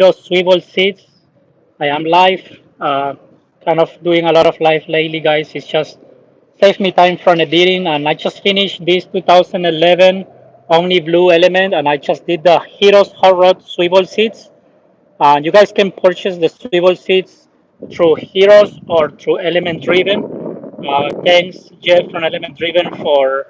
Hiros Swivel seats. I am live. Kind of doing a lot of live lately, guys. It's just saved me time from editing, and I just finished this 2011 Omni Blue Element, and I just did the Hiros Hot Rod Swivel seats. You guys can purchase the swivel seats through Hiros or through Element Driven. Thanks, Jeff from Element Driven, for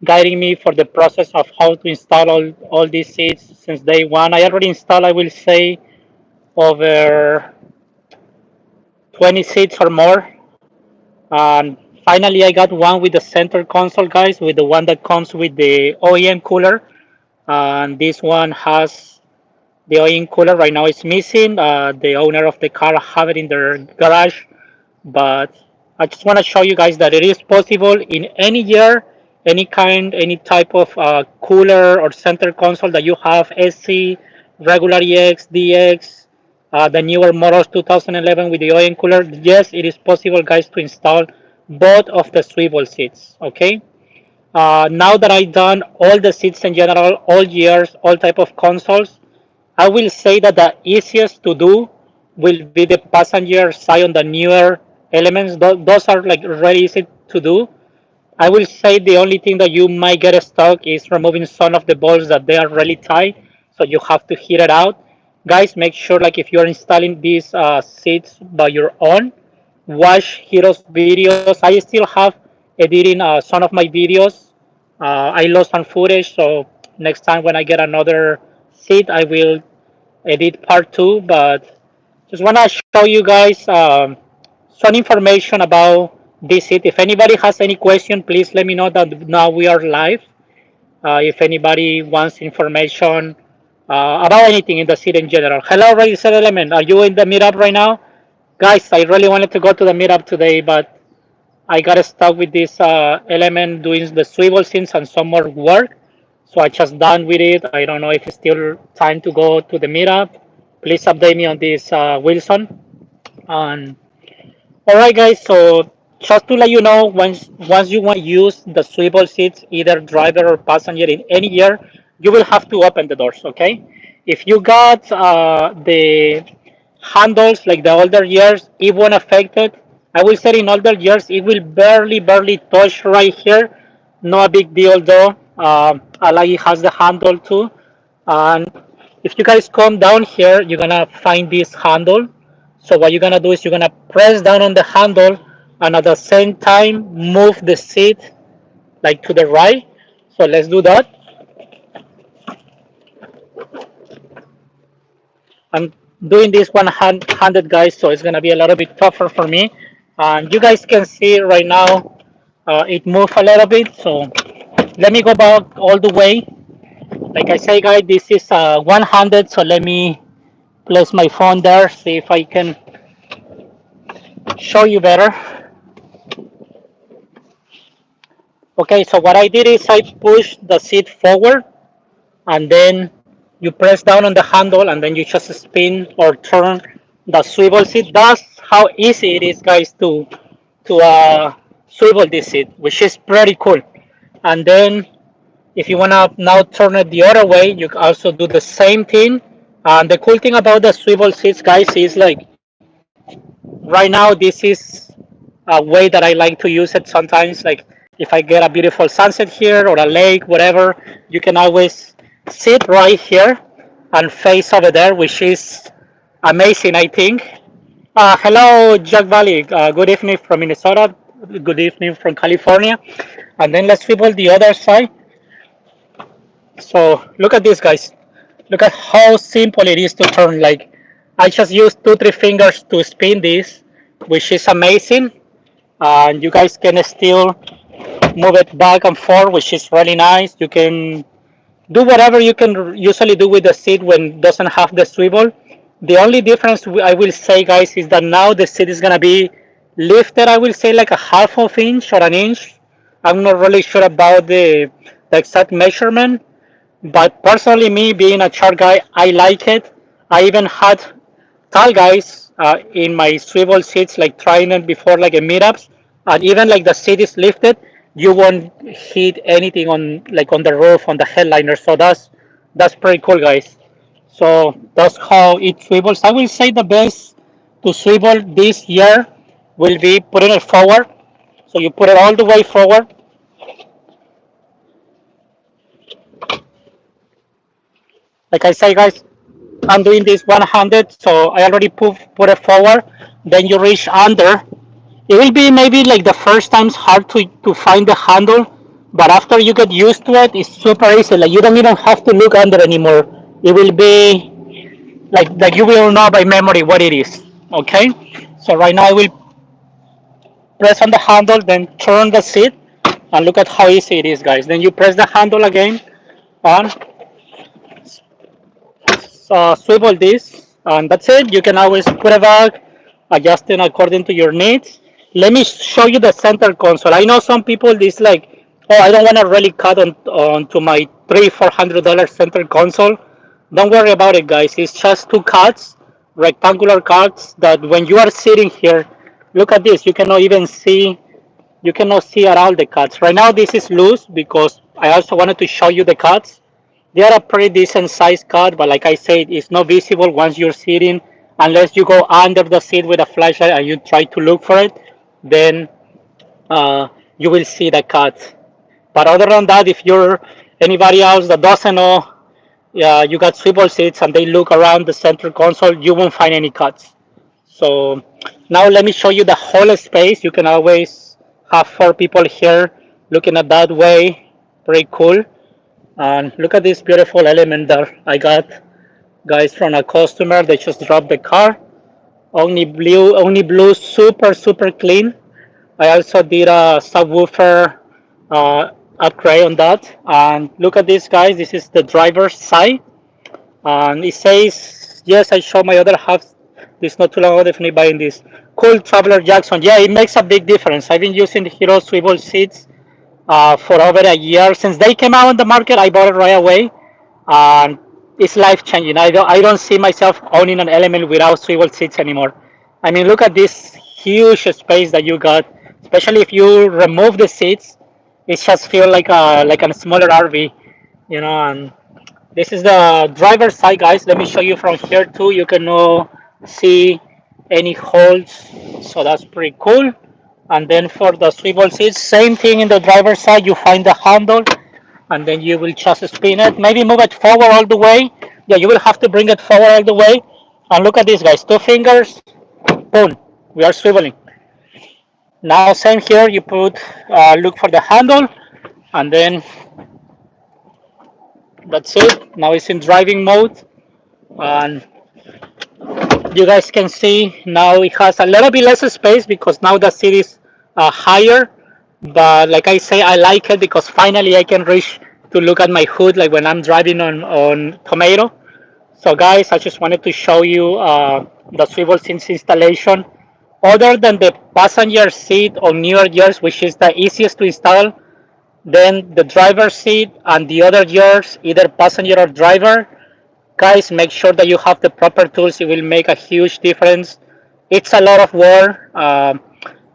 guiding me for the process of how to install all these seats since day one. I already installed, I will say, over 20 seats or more. And finally, I got one with the center console, guys, with the one that comes with the OEM cooler. And this one has the OEM cooler. Right now it's missing. The owner of the car have it in their garage. But I just want to show you guys that it is possible in any year, any kind, any type of cooler or center console that you have, SC, regular EX, DX, the newer models 2011 with the OEM cooler. Yes, it is possible, guys, to install both of the swivel seats. Okay. Now that I've done all the seats in general, all years, all type of consoles, I will say that the easiest to do will be the passenger side on the newer elements. Those are like really easy to do. I will say the only thing that you might get stuck is removing some of the bolts that they are really tight, so you have to heat it out. Guys, make sure like if you're installing these seats by your own, watch Hiro's videos. I still have editing some of my videos. I lost some footage, so next time when I get another seat, I will edit part two. But just want to show you guys some information about this seat. If anybody has any question, please let me know that now we are live. If anybody wants information about anything in the seat in general. Hello, Racer Element. Are you in the meetup right now? Guys, I really wanted to go to the meetup today, but I got stuck with this element doing the swivel scenes and some more work. So I just done with it. I don't know if it's still time to go to the meetup. Please update me on this, Wilson. And all right, guys. So just to let you know, once you want to use the swivel seats, either driver or passenger in any year, you will have to open the doors. Okay. If you got the handles like the older years, it won't affect it. I will say in older years, it will barely touch right here. No a big deal though. Alagi has the handle too. And if you guys come down here, you're gonna find this handle. So what you're gonna do is you're gonna press down on the handle and at the same time move the seat like to the right. So let's do that. I'm doing this one-handed, guys, so it's gonna be a little bit tougher for me. And you guys can see right now it moved a little bit. So let me go back all the way. Like I say, guys, this is one-handed. So let me place my phone there, see if I can show you better. Okay, so what I did is I pushed the seat forward and then you press down on the handle and then you just spin or turn the swivel seat. That's how easy it is, guys, to swivel this seat, which is pretty cool. And then if you wanna now turn it the other way, you can also do the same thing. And the cool thing about the swivel seats, guys, is like right now this is a way that I like to use it sometimes. Like if I get a beautiful sunset here or a lake, whatever, you can always sit right here and face over there, which is amazing, I think. Hello, Jack Valley. Good evening from Minnesota. Good evening from California. And then let's swivel the other side. So look at this, guys. Look at how simple it is to turn. Like I just used two, three fingers to spin this, which is amazing. And you guys can still move it back and forth, which is really nice. You can do whatever you can usually do with the seat when it doesn't have the swivel. The only difference I will say, guys, is that now the seat is gonna be lifted. I will say like a half of inch or an inch. I'm not really sure about the exact measurement, but personally, me being a short guy, I like it. I even had tall guys in my swivel seats, like trying it before, like in meetups, and even like the seat is lifted, you won't hit anything on like on the roof on the headliner. So that's pretty cool, guys. So that's how it swivels. I will say the best to swivel this year will be putting it forward. So you put it all the way forward. Like I say, guys, I'm doing this one-handed, so I already put it forward. Then you reach under. It will be maybe like the first time's hard to find the handle, but after you get used to it, it's super easy. Like you don't even have to look under anymore. It will be like you will know by memory what it is. Okay. So right now I will press on the handle, then turn the seat, and look at how easy it is, guys. Then you press the handle again and swivel this, and that's it. You can always put it back, adjusting according to your needs. Let me show you the center console. I know some people this like, oh, I don't want to really cut on to my $300-400 center console. Don't worry about it, guys. It's just two cuts, rectangular cuts that when you are sitting here, look at this. You cannot see at all the cuts. Right now this is loose because I also wanted to show you the cuts. They are a pretty decent size cut, but like I said, it's not visible once you're sitting unless you go under the seat with a flashlight and you try to look for it. Then you will see the cut. But other than that, if you're anybody else that doesn't know, you got swivel seats and they look around the center console, you won't find any cuts. So now let me show you the whole space. You can always have four people here looking at that way. Pretty cool. And look at this beautiful element that I got, guys, from a customer. They just dropped the car. Only blue, super clean. I also did a subwoofer upgrade on that. And look at this, guys. This is the driver's side, and it says, yes, I showed my other half this not too long ago, definitely buying this. Cool Traveler Jackson. Yeah, it makes a big difference. I've been using the Hero swivel seats for over a year. Since they came out on the market, I bought it right away. And it's life changing. I don't see myself owning an element without swivel seats anymore. I mean, look at this huge space that you got, especially if you remove the seats. It just feels like a smaller RV, and this is the driver's side, guys. Let me show you from here too. You can see any holes, so that's pretty cool. And then for the swivel seats, same thing in the driver's side. You find the handle, and then you will just spin it. Maybe move it forward all the way. Yeah, you will have to bring it forward all the way. And look at this, guys. Two fingers, boom. We are swiveling. Now, same here. You look for the handle, and then that's it. Now it's in driving mode, and you guys can see now it has a little bit less space because now the seat is higher, but like I say, I like it because finally I can reach to look at my hood like when I'm driving on Tomato. So guys, I just wanted to show you the swivel seats installation. Other than the passenger seat on newer years, which is the easiest to install, then the driver's seat and the other years, either passenger or driver, guys, make sure that you have the proper tools. It will make a huge difference. It's a lot of work.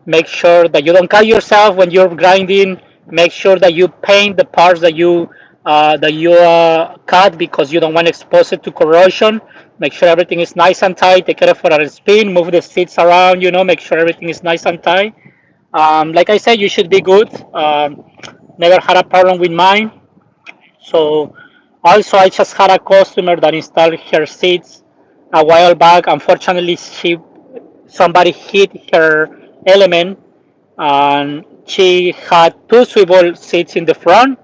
Make sure that you don't cut yourself when you're grinding. Make sure that you paint the parts that you cut because you don't want to expose it to corrosion. Make sure everything is nice and tight. Take it for a spin. Move the seats around. Make sure everything is nice and tight. Like I said, you should be good. Never had a problem with mine. So also I just had a customer that installed her seats a while back. Unfortunately, somebody hit her element and she had two swivel seats in the front.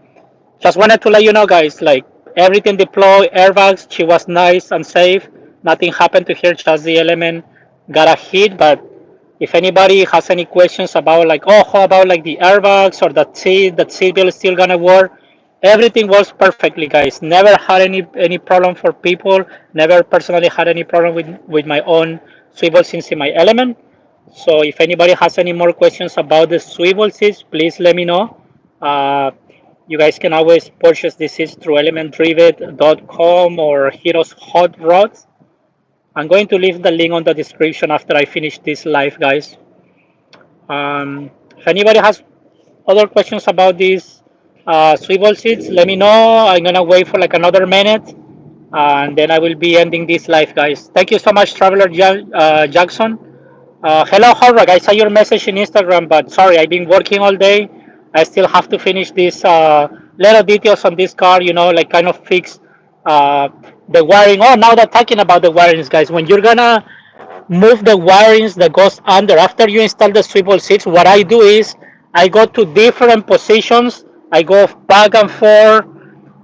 Just wanted to let you know, guys, like everything deployed, airbags, she was nice and safe. Nothing happened to her, just the element got a hit. But if anybody has any questions about like, oh, how about like the airbags or that seat belt is still gonna work? Everything works perfectly, guys. Never had any problem for people. Never personally had any problem with my own swivel seats in my element. So if anybody has any more questions about the swivel seats, please let me know. Uh, you guys can always purchase these seats through elementdrivet.com or Hiros Hot Rods. I'm going to leave the link on the description after I finish this live, guys. If anybody has other questions about these swivel seats, let me know. I'm gonna wait for like another minute and then I will be ending this live, guys. Thank you so much, Traveler Jackson. Hello, Horror. I saw your message in Instagram, but sorry, I've been working all day. I still have to finish this little details on this car, like kind of fix uh, the wiring. Oh, now that talking about the wirings, guys, when you're gonna move the wirings that goes under after you install the swivel seats, what I do is I go to different positions. I go back and forth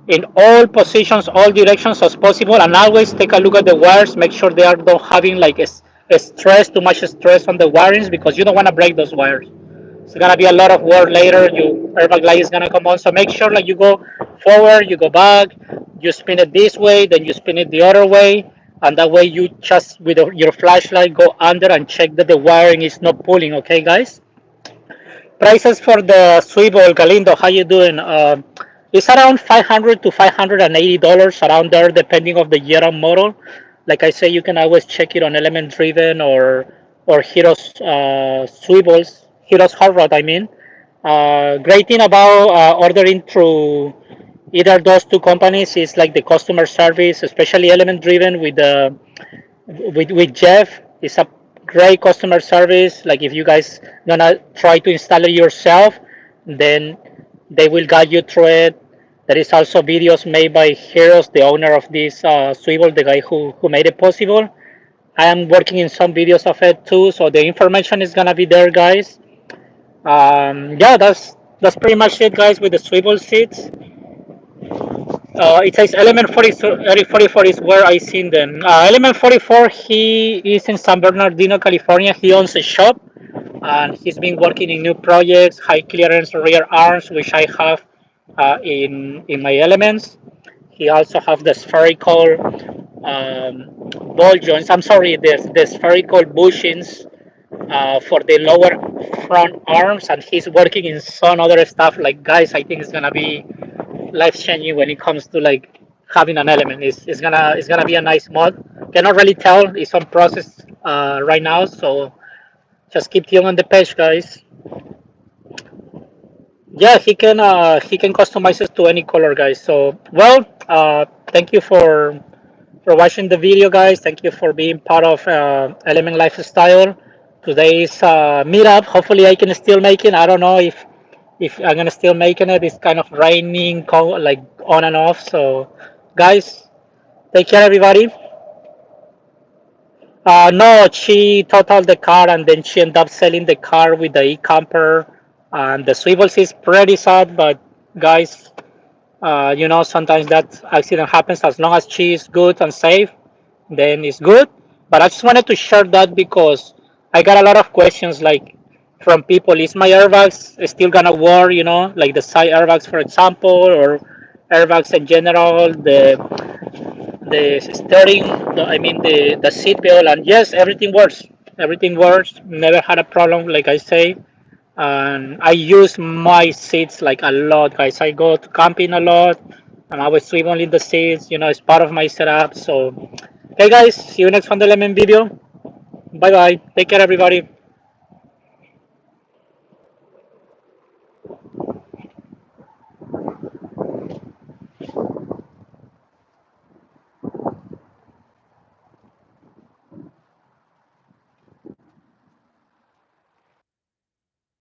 in all positions, all directions as possible, and always take a look at the wires. Make sure they are not having like a stress, too much stress on the wirings, because you don't want to break those wires. It's gonna be a lot of work later. Your airbag light is gonna come on, so make sure like you go forward, you go back, you spin it this way, then you spin it the other way, and that way you just with your flashlight go under and check that the wiring is not pulling. Okay, guys. Prices for the Swivel, Galindo, how you doing? It's around 500 to $580 around there, depending of the year and model. Like I say, you can always check it on Element Driven or Hiros Swivels, Hiros Hot Rod. I mean, great thing about ordering through either those two companies is like the customer service, especially Element Driven with Jeff. It's a great customer service. Like if you guys gonna try to install it yourself, then they will guide you through it. There is also videos made by Hiros, the owner of this swivel, the guy who made it possible. I am working in some videos of it too, so the information is gonna be there, guys. Yeah, that's pretty much it, guys, with the swivel seats. It says Element 44 is where I seen them. Element 44, he is in San Bernardino, California. He owns a shop and he's been working in new projects, high clearance rear arms, which I have in my Elements. He also have the spherical ball joints. I'm sorry, the spherical bushings for the lower front arms, and he's working in some other stuff. Like guys, I think it's gonna be life changing when it comes to like having an element. It's gonna be a nice mod. Cannot really tell. It's on process right now, so just keep tuned on the page, guys. Yeah, he can customize it to any color, guys. So well, thank you for watching the video, guys. Thank you for being part of Element Lifestyle. Today's meetup. Hopefully, I can still make it. I don't know if I'm gonna still making it. It's kind of raining, like on and off. So, guys, take care, everybody. No, she totaled the car and then she ended up selling the car with the e-camper. And the swivels is pretty sad, but guys, sometimes that accident happens. As long as she is good and safe, then it's good. But I just wanted to share that because I got a lot of questions like from people: is my airbags still gonna work? Like the side airbags, for example, or airbags in general, the steering, I mean the seat belt, and yes, everything works. Everything works. Never had a problem, like I say. And I use my seats like a lot, guys. I go to camping a lot. I'm always swiveling the seats. It's part of my setup. So, hey guys, see you next Fundamental video. Bye bye. Take care, everybody.